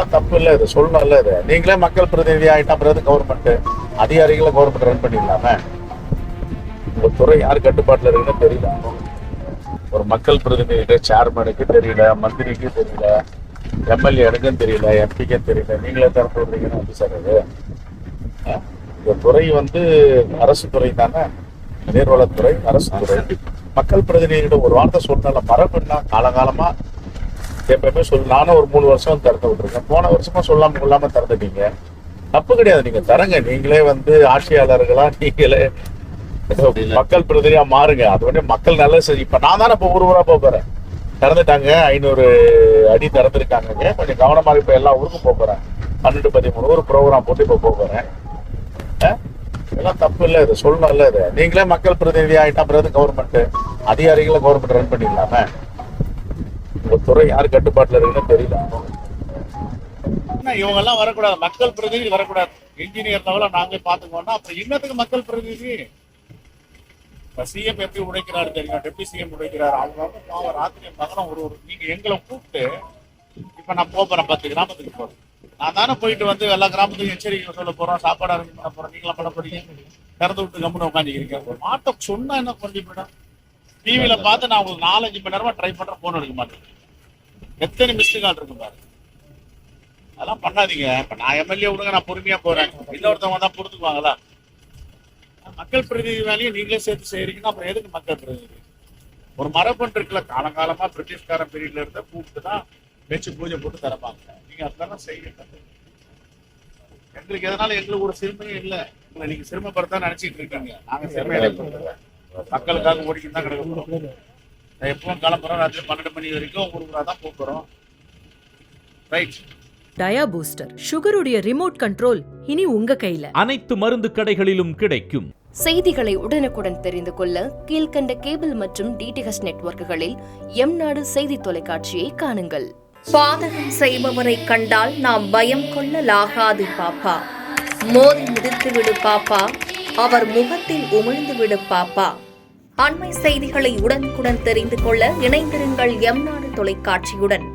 இதெல்லாம் தப்பு இல்லை, இது சொல்லணும் இல்லை. இது நீங்களே மக்கள் பிரதிநிதி ஆகிட்டா பிறகு கவர்மெண்ட் அதிகாரிகளை கவர்மெண்ட் ரன் பண்ணிடலாமே. உங்க துறை யார் கட்டுப்பாட்டில் இருக்குன்னு தெரியல. ஒரு மக்கள் பிரதிநிதிகிட்ட சேர்மனுக்கு தெரியல, மந்திரிக்கு தெரியல, எம்எல்ஏனுக்கும் தெரியல, எம்பிக்கும் தெரியல, நீங்களே திறந்து விடுறீங்கன்னு வந்து சார் அது. இந்த துறை வந்து அரசு துறை தானே, நீர்வளத்துறை அரசு துறை. மக்கள் பிரதிநிதிகிட்ட ஒரு வார்த்தை சொன்னால மரபுன்னா காலகாலமா எப்பவுமே நானும் ஒரு 3 வருஷம் திறந்து விட்டுருக்கேன். போன வருஷமா சொல்லாம திறந்துட்டீங்க, தப்பு கிடையாது. நீங்க தரங்க, நீங்களே வந்து ஆட்சியாளர்களா நீங்களே மக்கள் பிரதிநிதியா மாறுங்க. அது வந்து மக்கள் நல்லது செஞ்சு. இப்ப நான் தானே இப்ப ஊரா போறேன், திறந்துட்டாங்க 500 அடி திறந்துருக்காங்க. கொஞ்சம் கவனமாக இப்ப எல்லா ஊருக்கும் போறேன். 12-13 ஊர் ப்ரோக்ராம் போட்டு இப்ப போறேன். இதெல்லாம் தப்பு இல்லை, இது சொல்லணும் இல்லை. இது நீங்களே மக்கள் பிரதிநிதி ஆகிட்டா பிறகு கவர்மெண்ட் அதிகாரிகளை கவர்மெண்ட் ரன் பண்ணிடலாமே. உங்க துறை யார் கட்டுப்பாட்டில் இருக்குன்னு தெரியல. இவங்க எல்லாம் வரக்கூடாது, மக்கள் பிரதிநிதி வரக்கூடாது. இன்ஜினியர் லெவல நாங்களே பாத்துக்கோன்னா அப்புறம் இன்னத்துக்கு மக்கள் பிரதிநிதி. சிஎம் எப்படி உழைக்கிறாரு தெரியும், டெப்டி சிஎம் உழைக்கிறாரு. அவங்க ராத்திரி மகனும் ஒரு நீங்க எங்களை கூப்பிட்டு இப்ப நான் போறேன் 10 கிராமத்துக்கு போறேன். நான் தானே போயிட்டு வந்து எல்லா கிராமத்துக்கும் எச்சரிக்கை சொல்ல போறோம், சாப்பாடு அரேஞ்ச் பண்ண போறோம். நீங்களா பண்ண போறீங்க, திறந்து விட்டு கம்முன்னு உட்காந்துக்கிறீங்க. ஒரு மாட்டை சொன்னா என்ன கொஞ்சம் மேடம், டிவியில பார்த்து நான் உங்களுக்கு 4-5 மணி நேரமா ட்ரை பண்றேன், போன் எடுக்க மாட்டேன். எத்தனை மிஸ்டு கால் இருக்கு பாரு. அதெல்லாம் பண்ணாதீங்க. இப்ப நான் எம்எல்ஏ விடுங்க, நான் பொறுமையா போறேன். இன்னொருத்தவங்க தான் பொறுத்துக்குவாங்களா? மக்கள் பிரதிநிதி வேலையும் நீங்களே சேர்த்து செய்யறீங்கன்னா அப்புறம் எதுக்கு மக்கள் பிரதிநிதி? ஒரு மரபன்று இருக்குல்ல, காலங்காலமா பிரிட்டிஷ்காரன் பீரியட்ல இருந்த கூப்பிட்டு தான் வச்சு பூஜை போட்டு தரப்பாங்க. நீங்க அதெல்லாம் செய்யுங்க. எங்களுக்கு எதனால எங்களுக்கு ஒரு சிறுமையும் இல்லை. உங்களை நீங்க சிறுமைப்படுத்த நினைச்சிட்டு இருக்கீங்க. நாங்க சிறுமையை மக்களுக்காக ஓடிக்கிட்டு தான் கிடக்கிறோம். எப்பவும் கிளம்புறோம், ராத்திரி 12 மணி வரைக்கும் ஊருக்குறா தான் போக்குறோம். ரைட். டயா பூஸ்டர் சுகருடைய ரிமோட் கண்ட்ரோல் இனி உங்க கையில. அனைத்து மருந்து கடைகளிலும் கிடைக்கும். செய்திகளை உடனுக்குடன் தெரிந்து கொள்ள கீழ்கண்ட கேபிள் மற்றும் டிடிஹெச் நெட்வொர்க்குகளில் எம்நாடு செய்தி தொலைக்காட்சியை காணுங்கள். பாதகம் செய்பவரை கண்டால் நாம் பயம் கொள்ளலாகாது பாப்பா. மோதி மிதித்து விடு பாப்பா, அவர் முகத்தில் உமிழ்ந்து விடு பாப்பா. அண்மை செய்திகளை உடனுக்குடன் தெரிந்து கொள்ள இணைந்திருங்கள் எம்நாடு தொலைக்காட்சியுடன்.